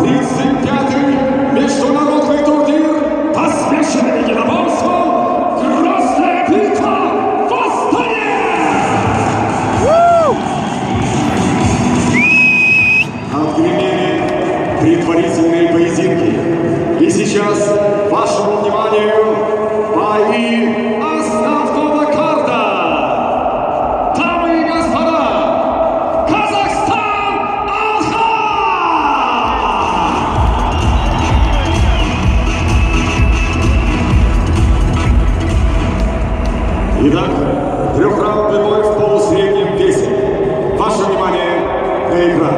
35-й международный турнир по смешанным единоборствам «Красная битва. Восстание». Отгремели предварительные поединки. И сейчас вашему вниманию бои основного карта. Дамы и господа, Казахстан, Алхан! Итак, трехраундный бой в полусреднем весе. Ваше внимание на экран.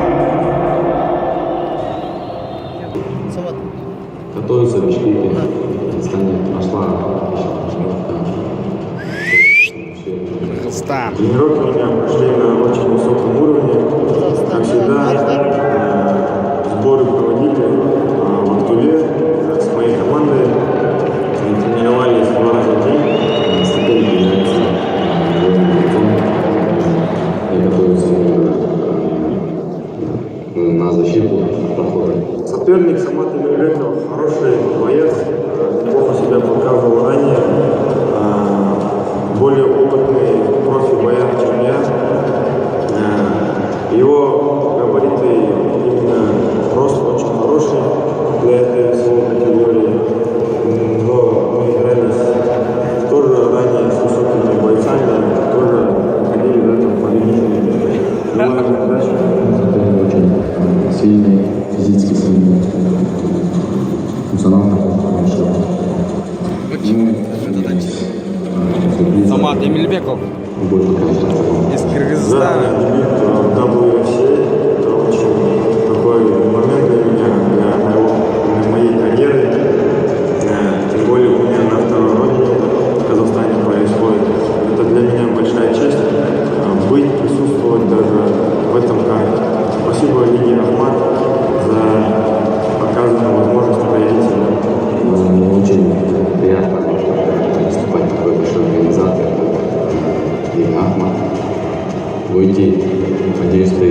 Готовятся мечты, пошла Тренировки у меня прошли на очень высоком уровне. Как всегда, сборы проводили в Актуле с моей командой. Тренировались 2 раза в день. стратегии и готовятся на защиту прохода. Соперник Самат Эмельбеков хороший боец, неплохо себя показывал ранее. Более опытный профи-бояр, чем я. Его габариты, именно рост очень хороший для этой весовой категории. Но мы игрались тоже ранее с высокими бойцами, тоже ходили в этом победителями. Желаем удачи. Очень сильный, физически сильный, функционально хороший. Самат Эмельбеков из Да, Кыргызстана. дебют в WFC – это очень такой момент для меня, для моей карьеры. Тем более у меня на второй родине в Казахстане происходит. Это для меня большая честь быть, присутствовать даже в этом карте. Спасибо Лиге Ахмат за показанную возможность проявить себя. Мне очень приятно выступать в такой большой организации, как Лига Ахмат. Выйти, надеюсь, ты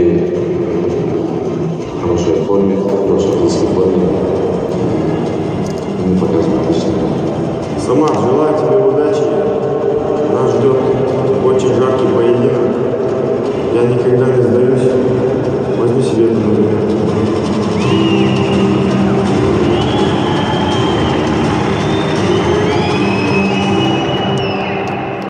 в хорошей форме, в хорошей физической форме. Мы покажем отлично. Самат, желаю тебе удачи. Нас ждет очень жаркий поединок.